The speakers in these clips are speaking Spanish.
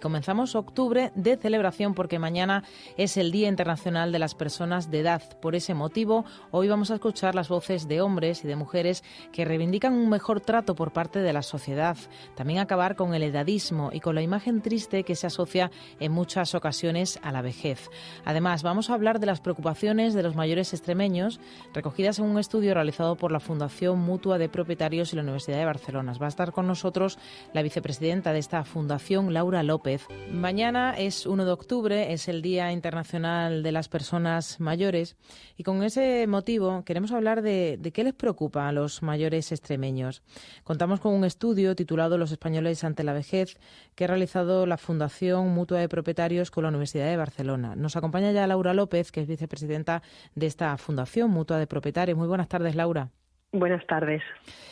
comenzamos octubre de celebración porque mañana es el Día Internacional de las Personas de Edad. Por ese motivo, hoy vamos a escuchar las voces de hombres y de mujeres que reivindican un mejor trato por parte de la sociedad. También acabar con el edadismo y con la imagen triste que se asocia en muchas ocasiones a la vejez. Además, vamos a hablar de las preocupaciones de los mayores extremeños recogidas en un estudio realizado por la Fundación Mutua de Propietarios y la Universidad de Barcelona. Va a estar con nosotros la vicepresidenta de esta fundación, Laura López. Mañana es 1 de octubre, es el Día Internacional de las Personas Mayores y con ese motivo queremos hablar de qué les preocupa a los mayores extremeños. Contamos con un estudio titulado Los españoles ante la vejez que ha realizado la Fundación Mutua de Propietarios con la Universidad de Barcelona. Nos acompaña ya Laura López, que es vicepresidenta de esta Fundación Mutua de Propietarios. Muy buenas tardes, Laura. Buenas tardes.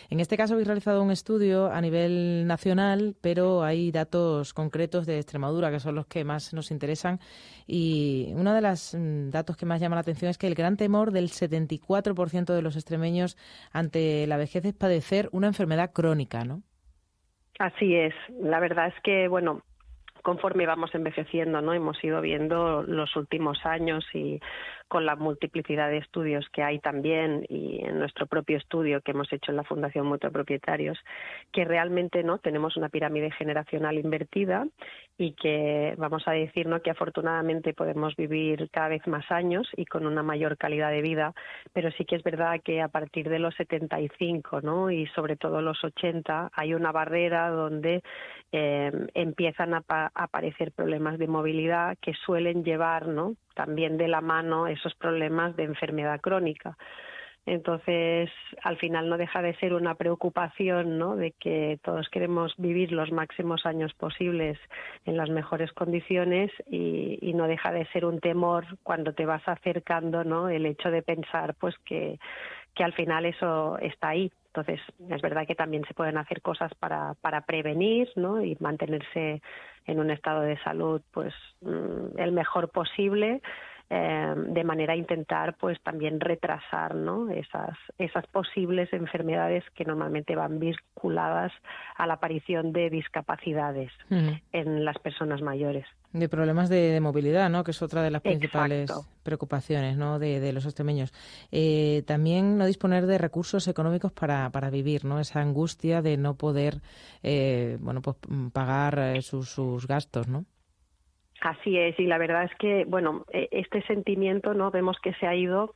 En este caso habéis realizado un estudio a nivel nacional, pero hay datos concretos de Extremadura que son los que más nos interesan. Y uno de los datos que más llama la atención es que el gran temor del 74% de los extremeños ante la vejez es padecer una enfermedad crónica, ¿no? Así es. La verdad es que, conforme vamos envejeciendo, ¿no? Hemos ido viendo los últimos años y con la multiplicidad de estudios que hay también y en nuestro propio estudio que hemos hecho en la Fundación Mutua de Propietarios, que realmente no tenemos una pirámide generacional invertida y que vamos a decir, ¿no?, que afortunadamente podemos vivir cada vez más años y con una mayor calidad de vida, pero sí que es verdad que a partir de los 75, ¿no?, y sobre todo los 80 hay una barrera donde empiezan a aparecer problemas de movilidad que suelen llevar, ¿no?, también de la mano esos problemas de enfermedad crónica. Entonces, al final no deja de ser una preocupación, ¿no?, de que todos queremos vivir los máximos años posibles en las mejores condiciones y no deja de ser un temor cuando te vas acercando, ¿no?, el hecho de pensar pues que al final eso está ahí. Entonces, es verdad que también se pueden hacer cosas para prevenir, ¿no?, y mantenerse en un estado de salud pues el mejor posible, de manera a intentar pues también retrasar, ¿no?, esas posibles enfermedades que normalmente van vinculadas a la aparición de discapacidades en las personas mayores. De problemas de movilidad, ¿no?, que es otra de las principales preocupaciones, ¿no?, de los extremeños. También no disponer de recursos económicos para vivir, ¿no?, esa angustia de no poder pagar sus gastos, ¿no? Así es, y la verdad es que, este sentimiento, ¿no?, vemos que se ha ido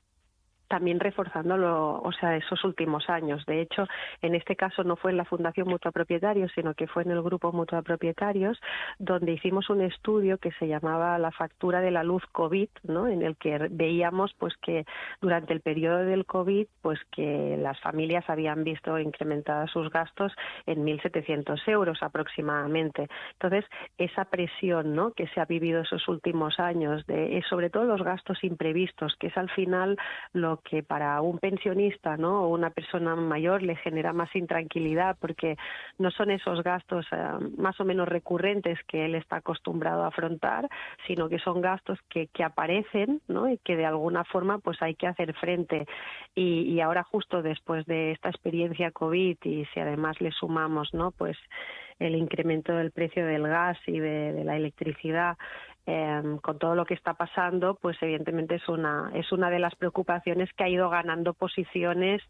también reforzándolo, esos últimos años. De hecho, en este caso no fue en la Fundación Mutua Propietarios, sino que fue en el Grupo Mutua Propietarios, donde hicimos un estudio que se llamaba La factura de la luz COVID, ¿no?, en el que veíamos pues que durante el periodo del COVID, pues que las familias habían visto incrementados sus gastos en 1.700 euros aproximadamente. Entonces, esa presión, ¿no?, que se ha vivido esos últimos años, sobre todo los gastos imprevistos, que es al final lo que para un pensionista, ¿no?, o una persona mayor le genera más intranquilidad, porque no son esos gastos más o menos recurrentes que él está acostumbrado a afrontar, sino que son gastos que aparecen, ¿no?, y que de alguna forma pues hay que hacer frente. Y ahora, justo después de esta experiencia COVID, y si además le sumamos, ¿no?, pues el incremento del precio del gas y de la electricidad, con todo lo que está pasando, pues evidentemente es una de las preocupaciones que ha ido ganando posiciones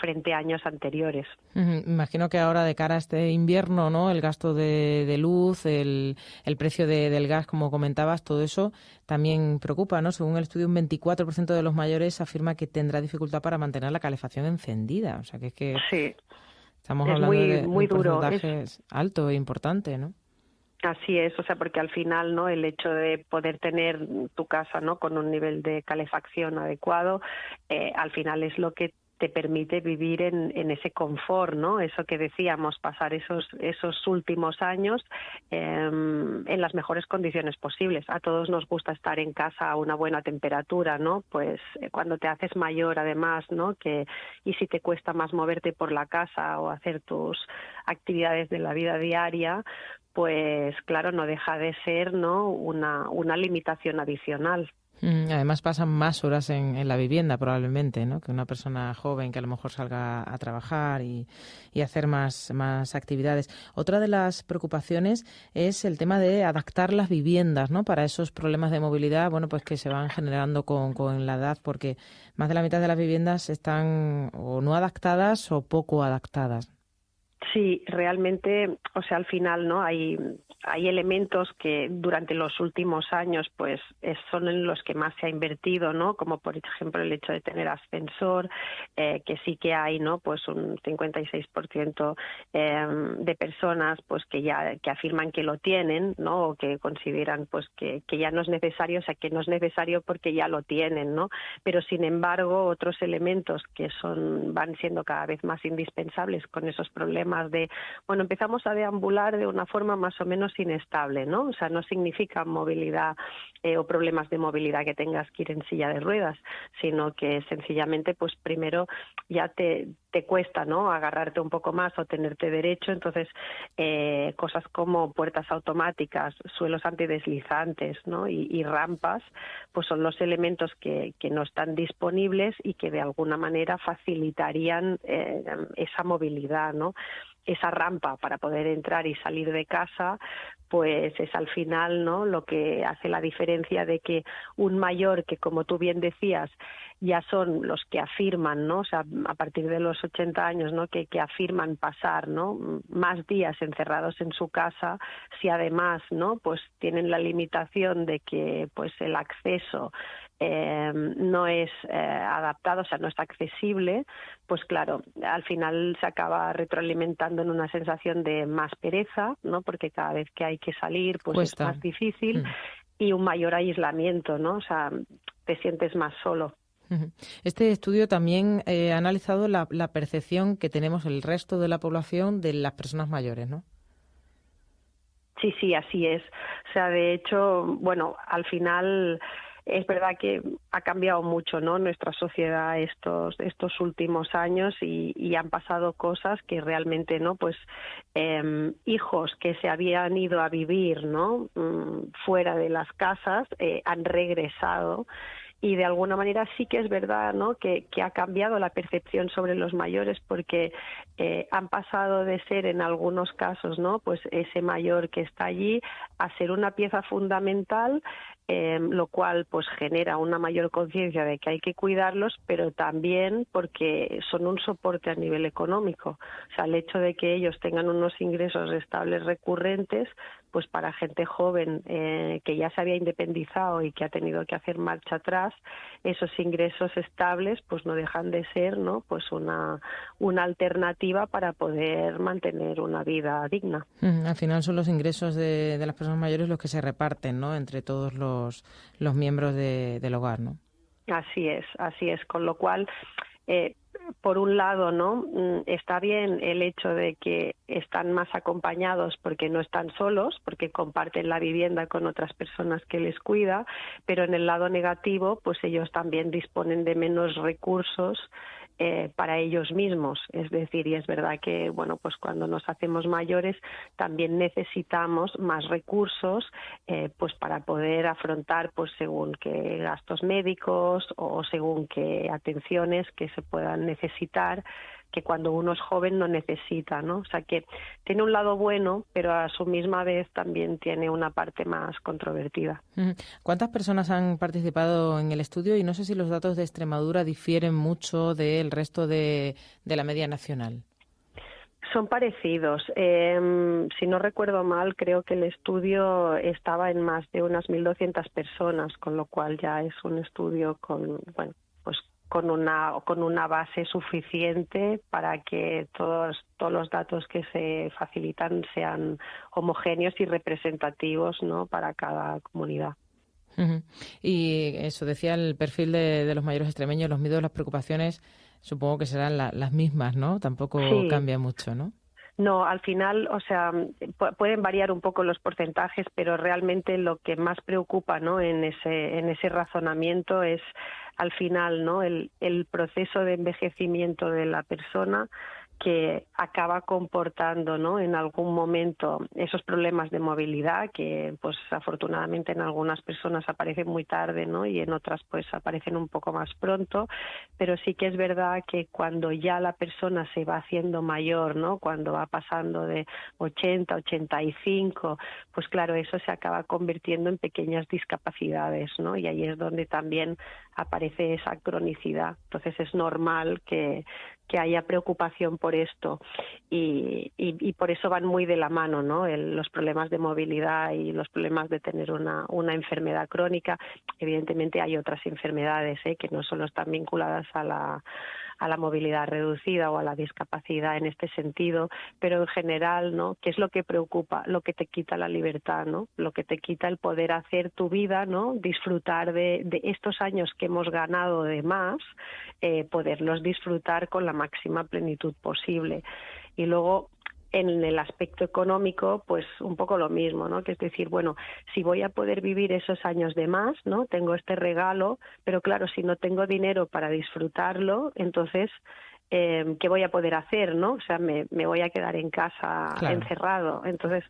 frente a años anteriores. Imagino que ahora, de cara a este invierno, ¿no?, el gasto de luz, el precio del gas, como comentabas, todo eso también preocupa, ¿no? Según el estudio, un 24% de los mayores afirma que tendrá dificultad para mantener la calefacción encendida. O sea, que sí, estamos es hablando de un duro. porcentaje alto e importante, ¿no? Así es, porque al final, ¿no?, el hecho de poder tener tu casa, ¿no?, con un nivel de calefacción adecuado, al final es lo que te permite vivir en ese confort, ¿no? Eso que decíamos, pasar esos últimos años en las mejores condiciones posibles. A todos nos gusta estar en casa a una buena temperatura, ¿no? Pues cuando te haces mayor, además, ¿no?, y si te cuesta más moverte por la casa o hacer tus actividades de la vida diaria, pues claro, no deja de ser, ¿no?, una limitación adicional. Además pasan más horas en la vivienda probablemente, ¿no? Que una persona joven que a lo mejor salga a trabajar y hacer más actividades. Otra de las preocupaciones es el tema de adaptar las viviendas, ¿no? Para esos problemas de movilidad, bueno, pues que se van generando con la edad, porque más de la mitad de las viviendas están o no adaptadas o poco adaptadas. Sí, realmente, o sea, al final, ¿no? Hay elementos que durante los últimos años, pues, son en los que más se ha invertido, ¿no? Como por ejemplo el hecho de tener ascensor, que sí que hay, ¿no? Pues un 56% de personas, pues, que afirman que lo tienen, ¿no? O que consideran, pues, que ya no es necesario, o sea, que no es necesario porque ya lo tienen, ¿no? Pero sin embargo, otros elementos que van siendo cada vez más indispensables con esos problemas empezamos a deambular de una forma más o menos inestable, ¿no? O sea, no significa movilidad o problemas de movilidad que tengas que ir en silla de ruedas, sino que sencillamente, pues primero ya te cuesta, ¿no? Agarrarte un poco más o tenerte derecho, entonces cosas como puertas automáticas, suelos antideslizantes, ¿no? Y rampas, pues son los elementos que no están disponibles y que de alguna manera facilitarían esa movilidad, ¿no? Esa rampa para poder entrar y salir de casa, pues es al final, ¿no? Lo que hace la diferencia de que un mayor que, como tú bien decías, ya son los que afirman, ¿no? O sea, a partir de los 80 años, ¿no? Que afirman pasar, ¿no? Más días encerrados en su casa, si además, ¿no? Pues tienen la limitación de que, pues, el acceso no es adaptado, o sea, no está accesible, pues claro, al final se acaba retroalimentando en una sensación de más pereza, ¿no? Porque cada vez que hay que salir, pues Cuesta. es más difícil y un mayor aislamiento, ¿no? O sea, te sientes más solo. Este estudio también ha analizado la percepción que tenemos el resto de la población de las personas mayores, ¿no? Sí, así es. O sea, de hecho, bueno, al final es verdad que ha cambiado mucho, ¿no? Nuestra sociedad estos últimos años y han pasado cosas que realmente, ¿no? Pues hijos que se habían ido a vivir, ¿no? Fuera de las casas han regresado. Y de alguna manera sí que es verdad, ¿no? que ha cambiado la percepción sobre los mayores porque han pasado de ser en algunos casos, ¿no? Pues ese mayor que está allí a ser una pieza fundamental, lo cual pues genera una mayor conciencia de que hay que cuidarlos, pero también porque son un soporte a nivel económico. O sea, el hecho de que ellos tengan unos ingresos estables recurrentes, pues para gente joven que ya se había independizado y que ha tenido que hacer marcha atrás, esos ingresos estables pues no dejan de ser, ¿no? Pues una alternativa para poder mantener una vida digna. Al final son los ingresos de las personas mayores los que se reparten, ¿no? Entre todos los miembros del hogar, ¿no? Así es. Con lo cual, por un lado, ¿no? Está bien el hecho de que están más acompañados porque no están solos, porque comparten la vivienda con otras personas que les cuida, pero en el lado negativo, pues ellos también disponen de menos recursos para ellos mismos. Es decir, y es verdad que, bueno, pues cuando nos hacemos mayores también necesitamos más recursos pues para poder afrontar pues según qué gastos médicos o según qué atenciones que se puedan necesitar, que cuando uno es joven no necesita, ¿no? O sea que tiene un lado bueno, pero a su misma vez también tiene una parte más controvertida. ¿Cuántas personas han participado en el estudio? Y no sé si los datos de Extremadura difieren mucho del resto de la media nacional. Son parecidos. Si no recuerdo mal, creo que el estudio estaba en más de unas 1.200 personas, con lo cual ya es un estudio con una base suficiente para que todos los datos que se facilitan sean homogéneos y representativos, ¿no? Para cada comunidad. Y eso decía el perfil de los mayores extremeños, los miedos, las preocupaciones, supongo que serán las mismas, ¿no? Tampoco Sí. cambia mucho, ¿no? No, al final, o sea, pueden variar un poco los porcentajes, pero realmente lo que más preocupa, ¿no? En ese razonamiento es al final, ¿no? El proceso de envejecimiento de la persona que acaba comportando, ¿no?, en algún momento esos problemas de movilidad que, pues, afortunadamente en algunas personas aparecen muy tarde, ¿no?, y en otras pues aparecen un poco más pronto, pero sí que es verdad que cuando ya la persona se va haciendo mayor, ¿no?, cuando va pasando de 80, 85, pues claro, eso se acaba convirtiendo en pequeñas discapacidades, ¿no?, y ahí es donde también aparece esa cronicidad. Entonces es normal que haya preocupación por esto y por eso van muy de la mano, ¿no?, los problemas de movilidad y los problemas de tener una enfermedad crónica. Evidentemente hay otras enfermedades que no solo están vinculadas a la movilidad reducida o a la discapacidad en este sentido, pero en general, ¿no?, ¿qué es lo que preocupa? Lo que te quita la libertad, ¿no?, lo que te quita el poder hacer tu vida, ¿no?, disfrutar de estos años que hemos ganado de más, poderlos disfrutar con la máxima plenitud posible. Y luego, en el aspecto económico, pues un poco lo mismo, ¿no?, que es decir, bueno, si voy a poder vivir esos años de más, ¿no?, tengo este regalo, pero claro, si no tengo dinero para disfrutarlo, entonces, ¿qué voy a poder hacer, no? O sea, me voy a quedar en casa encerrado. Entonces,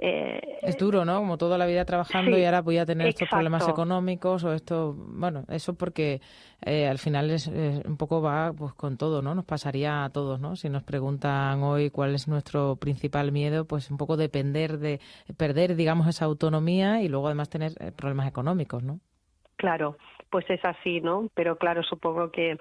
es duro, ¿no? Como toda la vida trabajando y sí, ahora voy a tener estos problemas exacto. económicos o esto, bueno, eso porque al final es un poco va pues con todo, ¿no? Nos pasaría a todos, ¿no? Si nos preguntan hoy cuál es nuestro principal miedo, pues un poco depender de perder, digamos, esa autonomía y luego además tener problemas económicos, ¿no? Claro, pues es así, ¿no? Pero claro, supongo que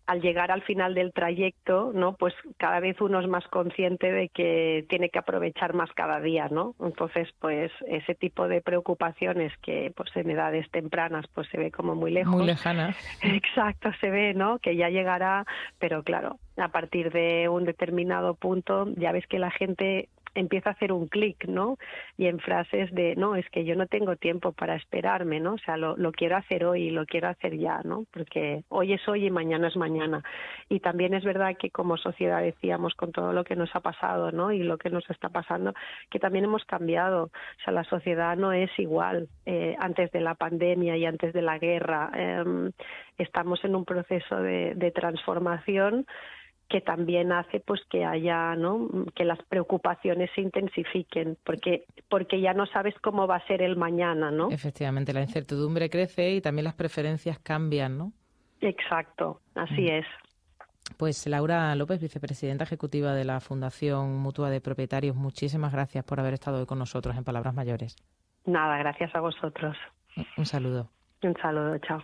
al llegar al final del trayecto, ¿no?, pues cada vez uno es más consciente de que tiene que aprovechar más cada día, ¿no? Entonces, pues ese tipo de preocupaciones que pues en edades tempranas pues se ve como muy Muy lejos. lejana. Exacto, se ve, ¿no?, que ya llegará, pero claro, a partir de un determinado punto ya ves que la gente empieza a hacer un clic, ¿no? Y en frases de, no, es que yo no tengo tiempo para esperarme, ¿no? O sea, lo quiero hacer hoy, lo quiero hacer ya, ¿no? Porque hoy es hoy y mañana es mañana. Y también es verdad que como sociedad decíamos con todo lo que nos ha pasado, ¿no?, y lo que nos está pasando, que también hemos cambiado. O sea, la sociedad no es igual antes de la pandemia y antes de la guerra. Estamos en un proceso de transformación que también hace pues que haya, ¿no?, que las preocupaciones se intensifiquen, porque ya no sabes cómo va a ser el mañana, ¿no? Efectivamente, la incertidumbre crece y también las preferencias cambian, ¿no? Exacto, así Mm. es. Pues Laura López, vicepresidenta ejecutiva de la Fundación Mutua de Propietarios, muchísimas gracias por haber estado hoy con nosotros en Palabras Mayores. Nada, gracias a vosotros. Un saludo. Un saludo, chao.